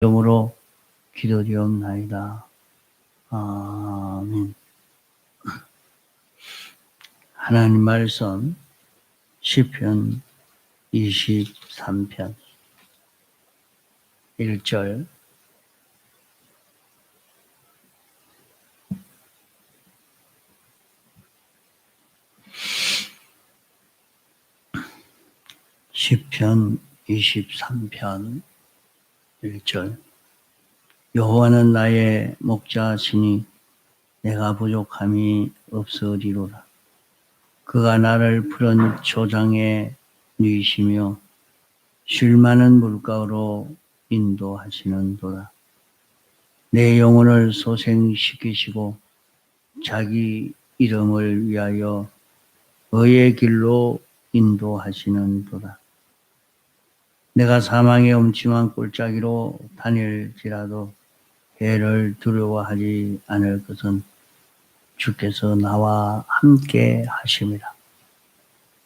이름으로 기도드리옵나이다. 아멘. 하나님 말씀 시편 23편 1절 시편 23편 1절 여호와는 나의 목자시니 내가 부족함이 없으리로다. 그가 나를 푸른 초장에 누이시며 쉴 만한 물가로 인도하시는도다. 내 영혼을 소생시키시고 자기 이름을 위하여 의의 길로 인도하시는도다. 내가 사망의 음침한 골짜기로 다닐지라도 해를 두려워하지 않을 것은 주께서 나와 함께 하심이라.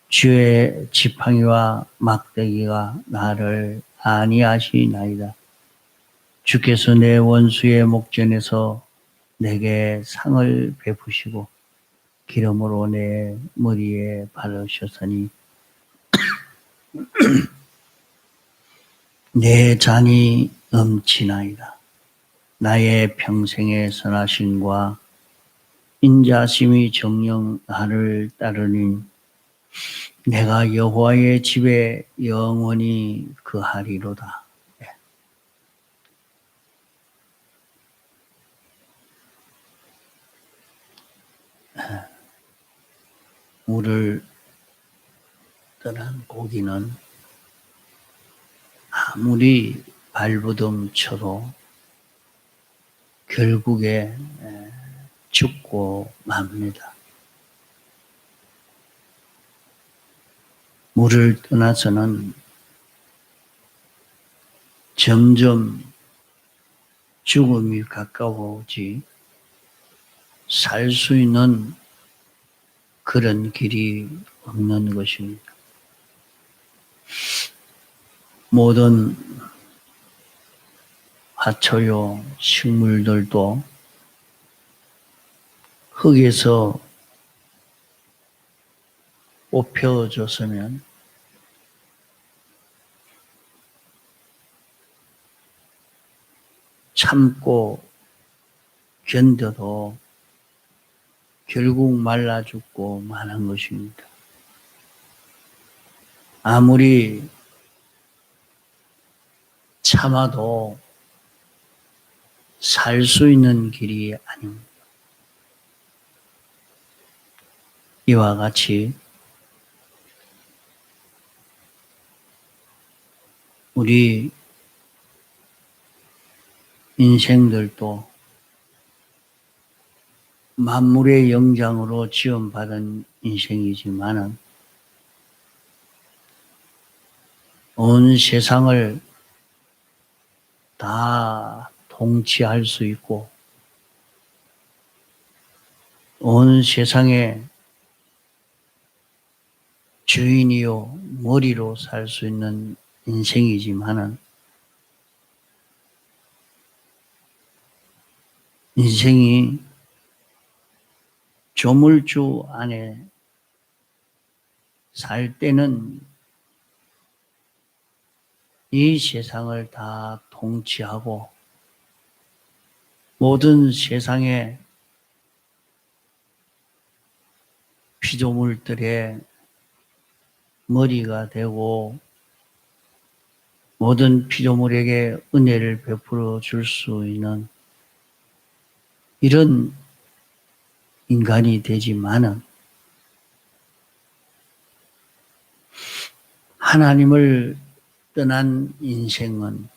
주의 지팡이와 막대기가 나를 안위하시나이다. 주께서 내 원수의 목전에서 내게 상을 베푸시고 기름으로 내 머리에 바르셨으니 내 잔이 넘치나이다. 나의 평생의 선하심과 인자심이 정녕 나를 따르니 내가 여호와의 집에 영원히 거하리로다. 물을 떠난 고기는 아무리 발버둥 쳐도 결국에 죽고 맙니다. 물을 떠나서는 점점 죽음이 가까워오지 살 수 있는 그런 길이 없는 것입니다. 모든 화초요 식물들도 흙에서 뽑혀졌으면 참고 견뎌도 결국 말라 죽고 마는 것입니다. 아무리 참아도 살 수 있는 길이 아닙니다. 이와 같이 우리 인생들도 만물의 영장으로 지원받은 인생이지만은 온 세상을 다 통치할 수 있고 온 세상의 주인이요 머리로 살 수 있는 인생이지만은 인생이 조물주 안에 살 때는 이 세상을 다 통치하고 모든 세상의 피조물들의 머리가 되고 모든 피조물에게 은혜를 베풀어 줄 수 있는 이런 인간이 되지만은 하나님을 떠난 인생은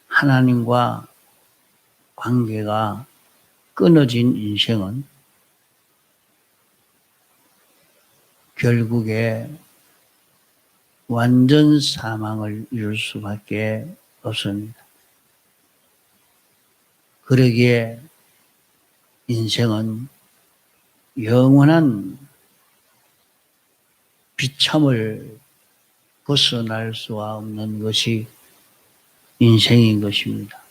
하나님과 관계가 끊어진 인생은 결국에 완전 사망을 이룰 수밖에 없습니다. 그러기에 인생은 영원한 비참을 벗어날 수가 없는 것이 인생인 것입니다.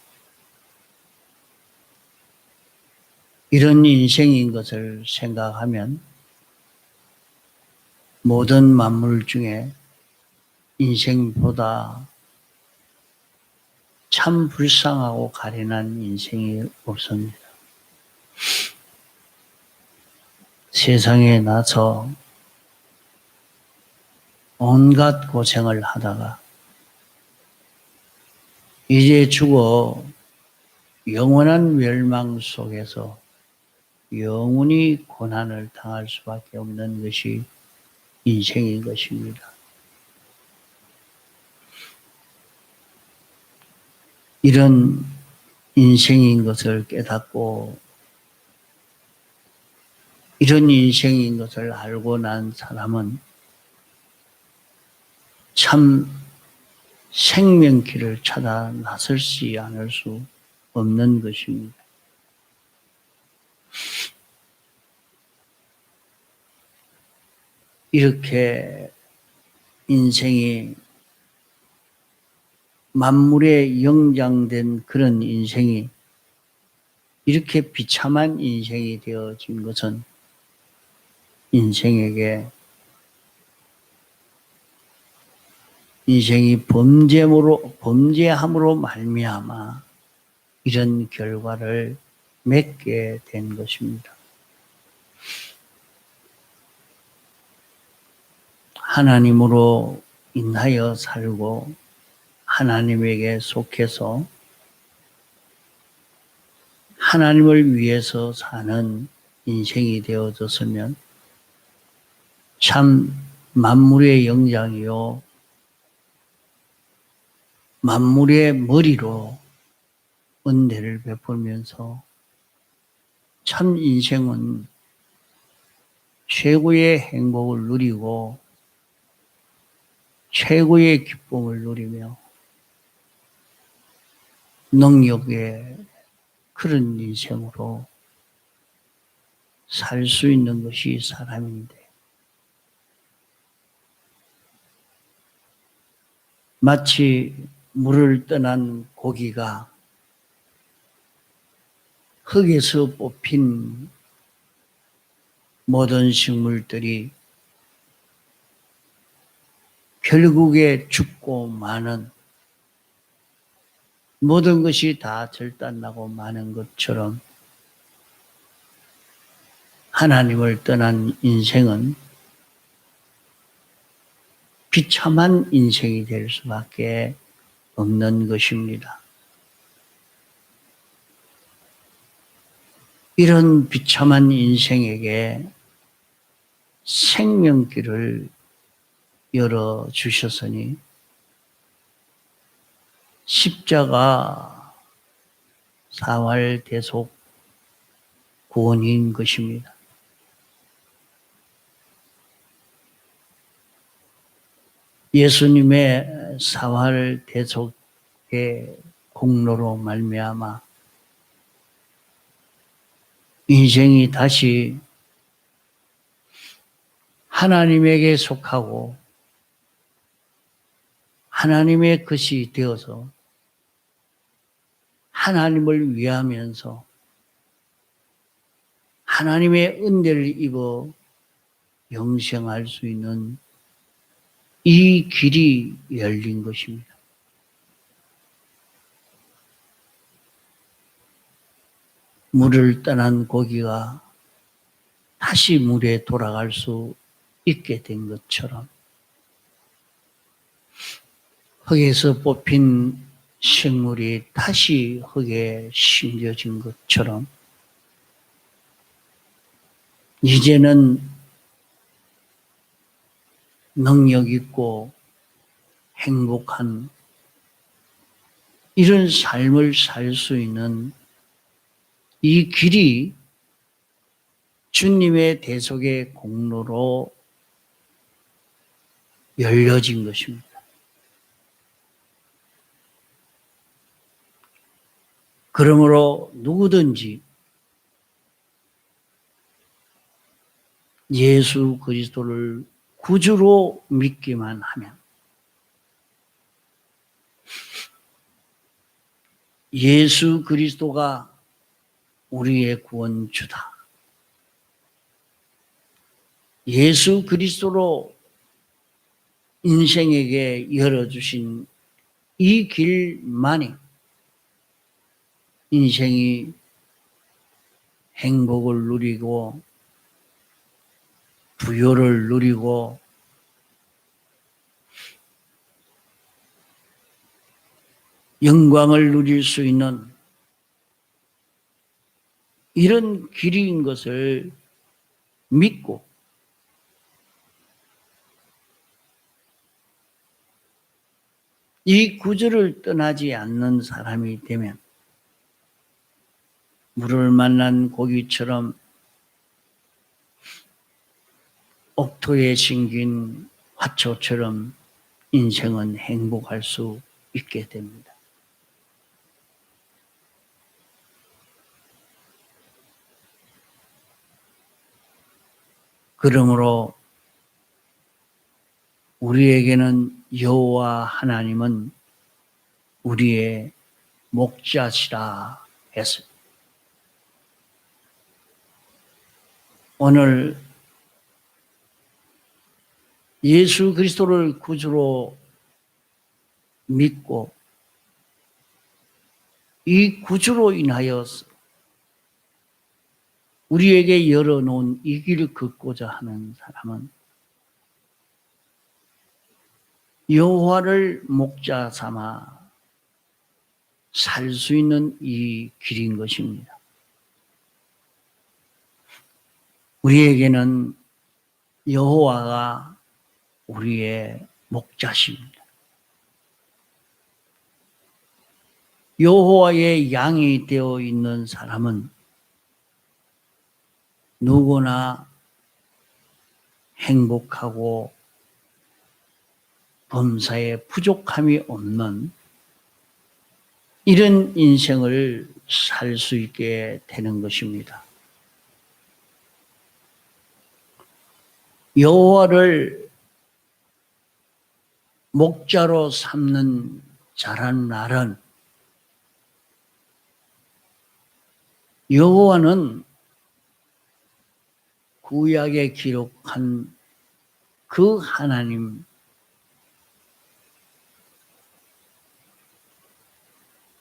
이런 인생인 것을 생각하면 모든 만물 중에 인생보다 참 불쌍하고 가련한 인생이 없습니다. 세상에 나서 온갖 고생을 하다가 이제 죽어 영원한 멸망 속에서 영원히 고난을 당할 수밖에 없는 것이 인생인 것입니다. 이런 인생인 것을 깨닫고 이런 인생인 것을 알고 난 사람은 참 생명길을 찾아 나설지 않을 수 없는 것입니다. 이렇게 인생이 만물에 영장된 그런 인생이 이렇게 비참한 인생이 되어진 것은 인생이 범죄함으로 말미암아 이런 결과를 맺게 된 것입니다. 하나님으로 인하여 살고 하나님에게 속해서 하나님을 위해서 사는 인생이 되어졌으면 참 만물의 영장이요 만물의 머리로 은혜를 베풀면서 참 인생은 최고의 행복을 누리고 최고의 기쁨을 누리며 능력의 그런 인생으로 살 수 있는 것이 사람인데 마치 물을 떠난 고기가 흙에서 뽑힌 모든 식물들이 결국에 죽고 마는 모든 것이 다 절단나고 마는 것처럼 하나님을 떠난 인생은 비참한 인생이 될 수밖에 없는 것입니다. 이런 비참한 인생에게 생명길을 열어주셨으니 십자가 사활대속 구원인 것입니다. 예수님의 사활대속의 공로로 말미암아 인생이 다시 하나님에게 속하고 하나님의 것이 되어서 하나님을 위하면서 하나님의 은혜를 입어 영생할 수 있는 이 길이 열린 것입니다. 물을 떠난 고기가 다시 물에 돌아갈 수 있게 된 것처럼 흙에서 뽑힌 식물이 다시 흙에 심겨진 것처럼 이제는 능력 있고 행복한 이런 삶을 살 수 있는 이 길이 주님의 대속의 공로로 열려진 것입니다. 그러므로 누구든지 예수 그리스도를 구주로 믿기만 하면 예수 그리스도가 우리의 구원주다. 예수 그리스도로 인생에게 열어주신 이 길만이 인생이 행복을 누리고 부요를 누리고 영광을 누릴 수 있는 이런 길인 것을 믿고 이 구주를 떠나지 않는 사람이 되면 물을 만난 고기처럼 옥토에 심긴 화초처럼 인생은 행복할 수 있게 됩니다. 그러므로 우리에게는 여호와 하나님은 우리의 목자시라 했습니다. 오늘 예수 그리스도를 구주로 믿고 이 구주로 인하여 우리에게 열어놓은 이 길을 걷고자 하는 사람은 여호와를 목자 삼아 살 수 있는 이 길인 것입니다. 우리에게는 여호와가 우리의 목자십니다. 여호와의 양이 되어 있는 사람은 누구나 행복하고 범사에 부족함이 없는 이런 인생을 살 수 있게 되는 것입니다. 여호와를 목자로 삼는 자란 날은 여호와는 구약에 기록한 그 하나님,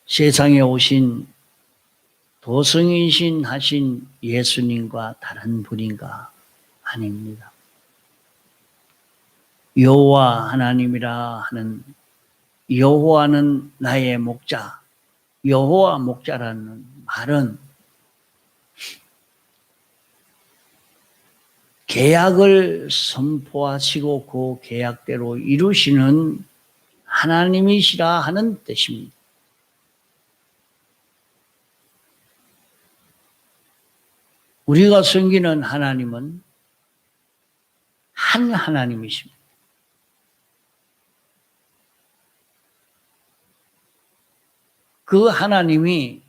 세상에 오신 도성이신 하신 예수님과 다른 분인가? 아닙니다. 여호와 하나님이라 하는 여호와는 나의 목자, 여호와 목자라는 말은 계약을 선포하시고 그 계약대로 이루시는 하나님이시라 하는 뜻입니다. 우리가 섬기는 하나님은 한 하나님이십니다. 그 하나님이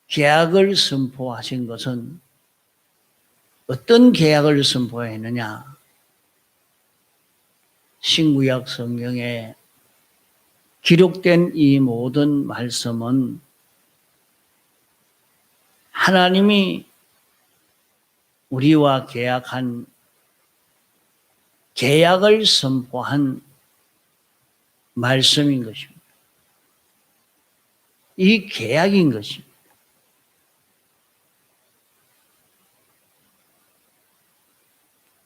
계약을 선포하신 것은 어떤 계약을 선포했느냐? 신구약 성경에 기록된 이 모든 말씀은 하나님이 우리와 계약한 계약을 선포한 말씀인 것입니다. 이 계약인 것입니다.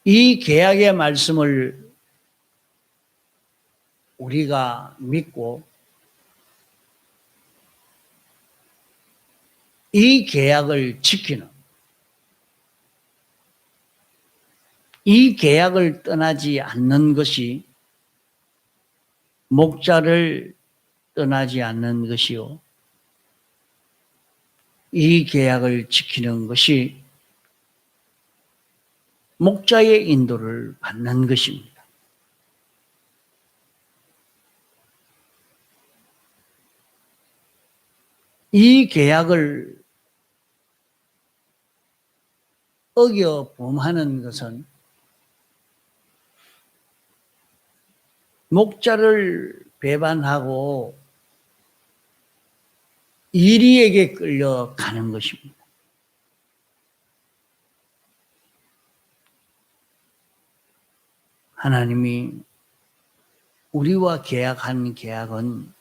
이 계약의 말씀을 우리가 믿고 이 계약을 지키는, 이 계약을 떠나지 않는 것이 목자를 떠나지 않는 것이요, 이 계약을 지키는 것이 목자의 인도를 받는 것입니다. 이 계약을 어겨 범하는 것은 목자를 배반하고 이리에게 끌려가는 것입니다. 하나님이 우리와 계약한 계약은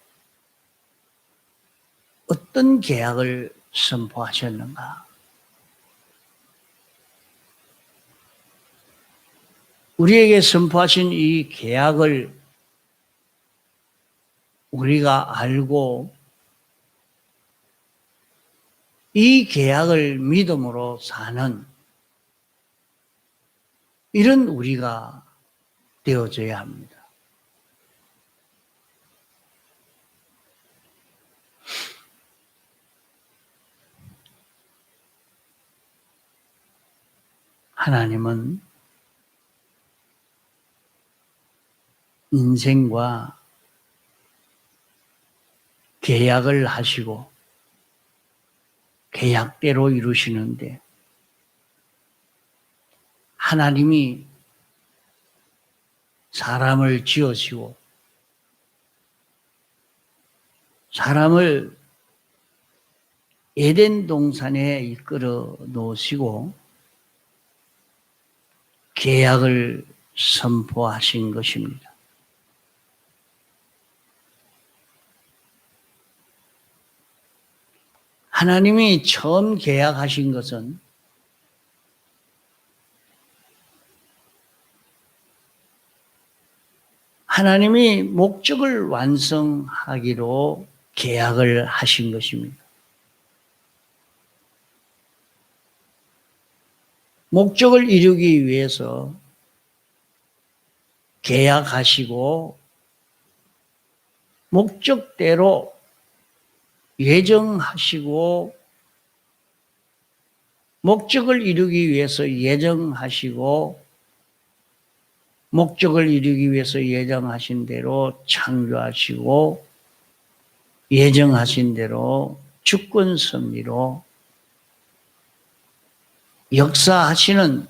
어떤 계약을 선포하셨는가? 우리에게 선포하신 이 계약을 우리가 알고 이 계약을 믿음으로 사는 이런 우리가 되어져야 합니다. 하나님은 인생과 계약을 하시고 계약대로 이루시는데 하나님이 사람을 지으시고 사람을 에덴 동산에 이끌어 놓으시고 계약을 선포하신 것입니다. 하나님이 처음 계약하신 것은 하나님이 목적을 완성하기로 계약을 하신 것입니다. 목적을 이루기 위해서 계약하시고 목적대로 예정하시고 목적을 이루기 위해서 예정하시고 목적을 이루기 위해서 예정하신 대로 창조하시고 예정하신 대로 주권 섭리로 역사하시는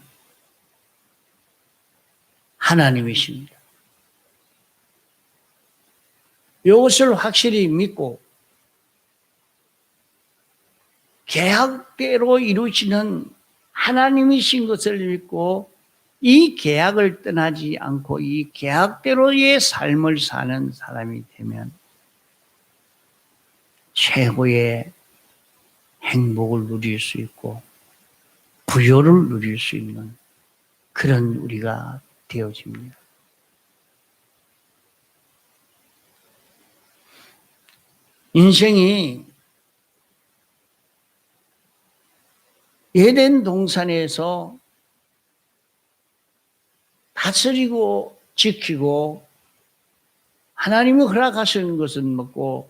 하나님이십니다. 이것을 확실히 믿고 계약대로 이루시는 하나님이신 것을 믿고 이 계약을 떠나지 않고 이 계약대로의 삶을 사는 사람이 되면 최고의 행복을 누릴 수 있고 부요를 누릴 수 있는 그런 우리가 되어집니다. 인생이 에덴 동산에서 다스리고 지키고 하나님이 허락하신 것은 먹고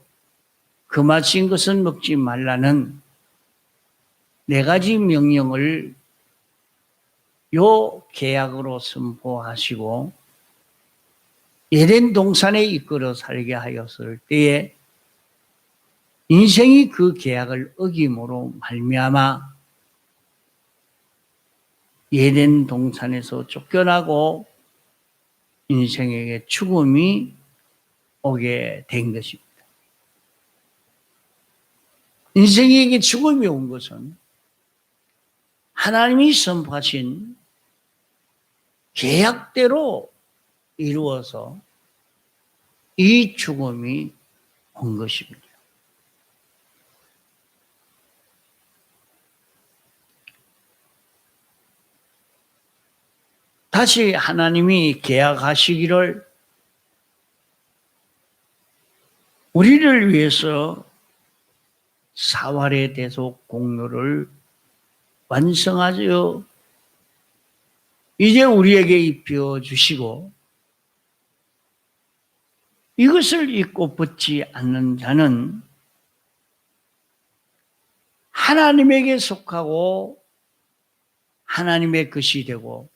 금하신 것은 먹지 말라는 네 가지 명령을 요 계약으로 선포하시고 에덴 동산에 이끌어 살게 하였을 때에 인생이 그 계약을 어김으로 말미암아 에덴 동산에서 쫓겨나고 인생에게 죽음이 오게 된 것입니다. 인생에게 죽음이 온 것은 하나님이 선포하신 계약대로 이루어서 이 죽음이 온 것입니다. 다시 하나님이 계약하시기를 우리를 위해서 사활의 대속 공로를 완성하여 이제 우리에게 입혀 주시고 이것을 잊고 벗지 않는 자는 하나님에게 속하고 하나님의 것이 되고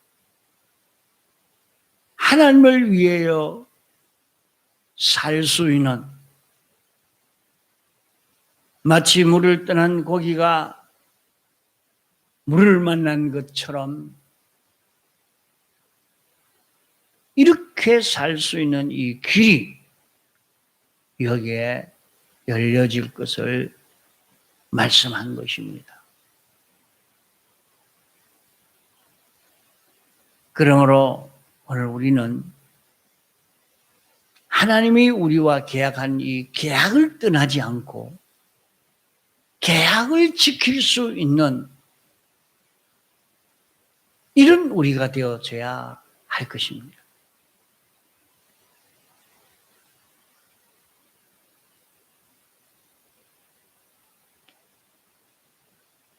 하나님을 위하여 살 수 있는 마치 물을 떠난 고기가 물을 만난 것처럼 이렇게 살 수 있는 이 길이 여기에 열려질 것을 말씀한 것입니다. 그러므로 오늘 우리는 하나님이 우리와 계약한 이 계약을 떠나지 않고 계약을 지킬 수 있는 이런 우리가 되어져야 할 것입니다.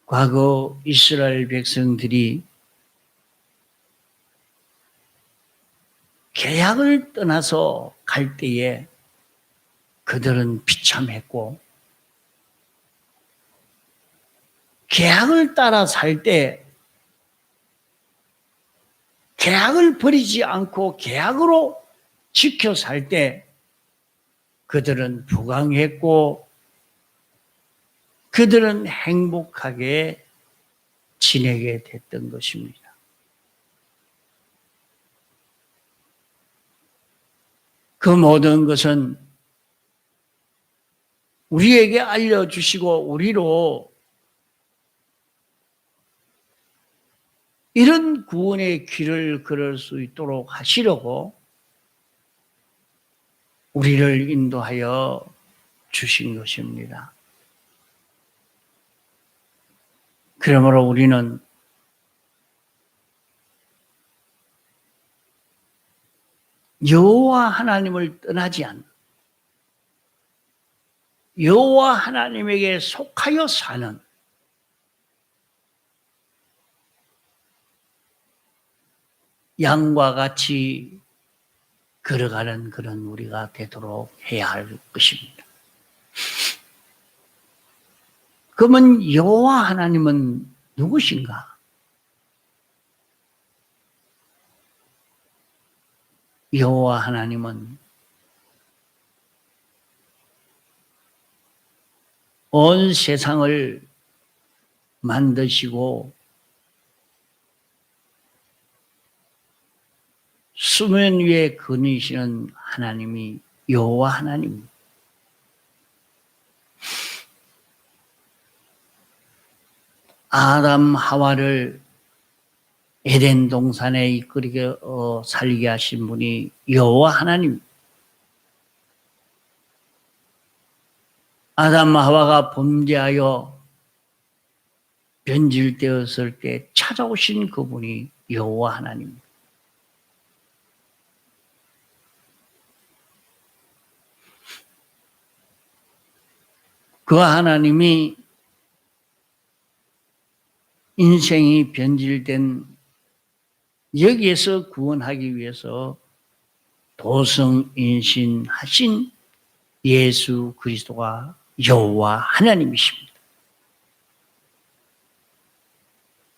과거 이스라엘 백성들이 계약을 떠나서 갈 때에 그들은 비참했고, 계약을 따라 살 때 계약을 버리지 않고 계약으로 지켜 살 때 그들은 부강했고 그들은 행복하게 지내게 됐던 것입니다. 그 모든 것은 우리에게 알려주시고 우리로 이런 구원의 길을 걸을 수 있도록 하시려고 우리를 인도하여 주신 것입니다. 그러므로 우리는 여호와 하나님을 떠나지 않는, 여호와 하나님에게 속하여 사는 양과 같이 걸어가는 그런 우리가 되도록 해야 할 것입니다. 그러면 여호와 하나님은 누구신가? 여호와 하나님은 온 세상을 만드시고 수면 위에 거니시는 하나님이 여호와 하나님입니다. 아담 하와를 에덴 동산에 이끌게 살게 하신 분이 여호와 하나님. 아담 하와가 범죄하여 변질되었을 때 찾아오신 그분이 여호와 하나님. 그 하나님이 인생이 변질된 여기에서 구원하기 위해서 도성인신하신 예수 그리스도가 여호와 하나님이십니다.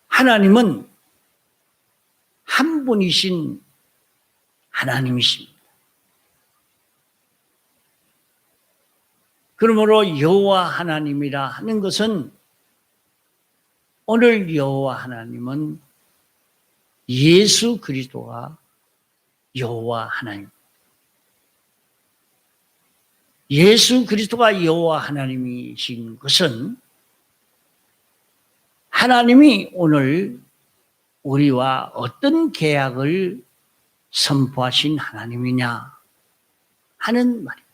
하나님은 한 분이신 하나님이십니다. 그러므로 여호와 하나님이라 하는 것은 오늘 여호와 하나님은 예수 그리스도가 여호와 하나님. 예수 그리스도가 여호와 하나님이신 것은 하나님이 오늘 우리와 어떤 계약을 선포하신 하나님이냐 하는 말입니다.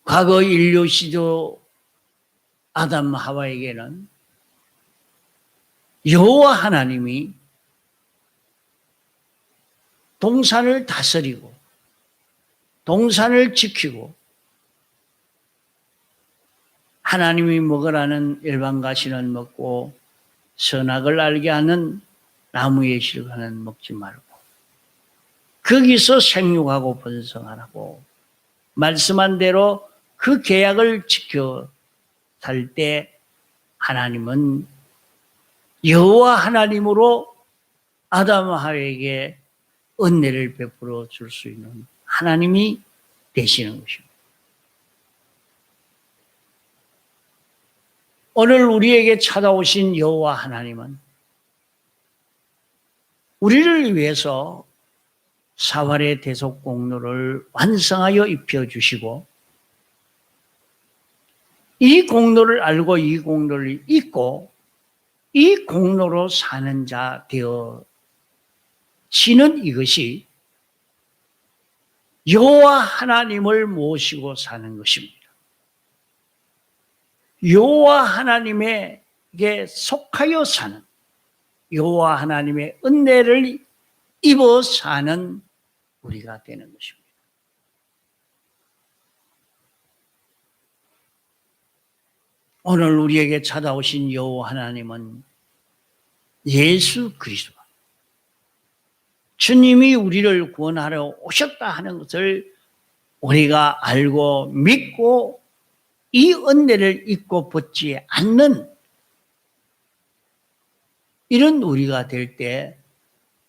과거 인류 시조 아담 하와에게는 여호와 하나님이 동산을 다스리고 동산을 지키고 하나님이 먹으라는 일반가시는 먹고 선악을 알게 하는 나무의 실과는 먹지 말고 거기서 생육하고 번성하라고 말씀한 대로 그 계약을 지켜 살 때 하나님은 여호와 하나님으로 아담 하와에게 은혜를 베풀어 줄 수 있는 하나님이 되시는 것입니다. 오늘 우리에게 찾아오신 여호와 하나님은 우리를 위해서 사활의 대속 공로를 완성하여 입혀주시고, 이 공로를 알고 이 공로를 잊고 이 공로로 사는 자 되어지는 이것이 여호와 하나님을 모시고 사는 것입니다. 여호와 하나님에게 속하여 사는, 여호와 하나님의 은혜를 입어 사는 우리가 되는 것입니다. 오늘 우리에게 찾아오신 여호와 하나님은 예수 그리스도, 주님이 우리를 구원하러 오셨다 하는 것을 우리가 알고 믿고 이 은혜를 잊고 벗지 않는 이런 우리가 될 때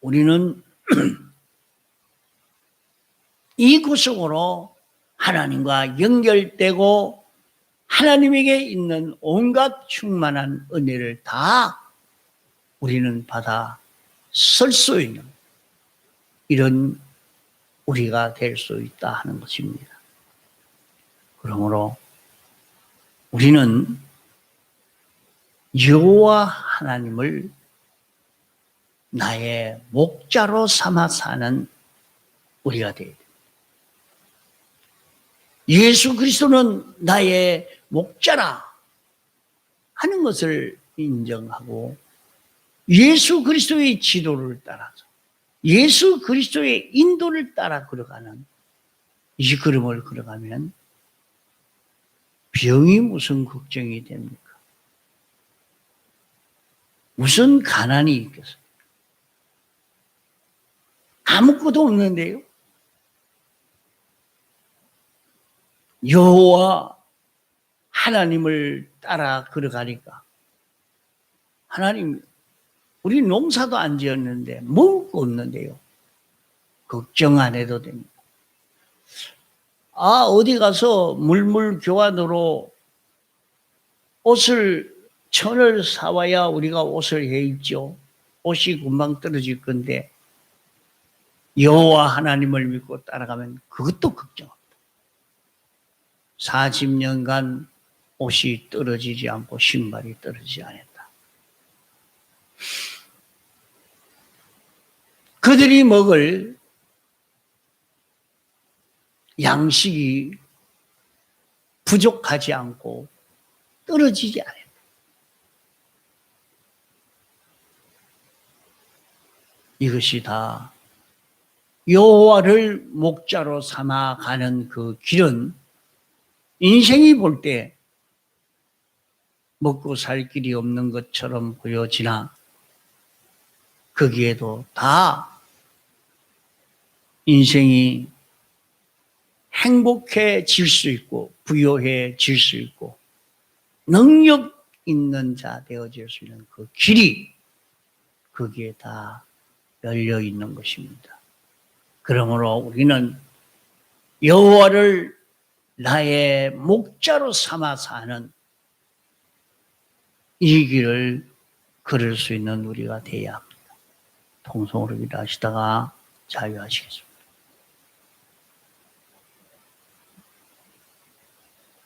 우리는 이 구속으로 하나님과 연결되고 하나님에게 있는 온갖 충만한 은혜를 다 우리는 받아 쓸 수 있는 이런 우리가 될 수 있다 하는 것입니다. 그러므로 우리는 여호와 하나님을 나의 목자로 삼아 사는 우리가 되어야 됩니다. 예수 그리스도는 나의 목자라 하는 것을 인정하고 예수 그리스도의 지도를 따라서 예수 그리스도의 인도를 따라 걸어가는 이 걸음을 걸어가면 병이 무슨 걱정이 됩니까? 무슨 가난이 있겠습니까? 아무것도 없는데요. 여호와 하나님을 따라 걸어가니까 하나님, 우리 농사도 안 지었는데 먹을 거 없는데요. 걱정 안 해도 됩니다. 어디 가서 물물 교환으로 천을 사와야 우리가 옷을 해 입죠. 옷이 금방 떨어질 건데 여호와 하나님을 믿고 따라가면 그것도 걱정 없다. 40년간 옷이 떨어지지 않고 신발이 떨어지지 않았다. 그들이 먹을 양식이 부족하지 않고 떨어지지 않았다. 이것이 다 여호와를 목자로 삼아가는 그 길은 인생이 볼 때 먹고 살 길이 없는 것처럼 보여지나 거기에도 다 인생이 행복해질 수 있고 부유해질 수 있고 능력 있는 자 되어질 수 있는 그 길이 거기에 다 열려 있는 것입니다. 그러므로 우리는 여호와를 나의 목자로 삼아 사는 이 길을 걸을 수 있는 우리가 되어야 합니다. 통성으로 일하시다가 자유하시겠습니다.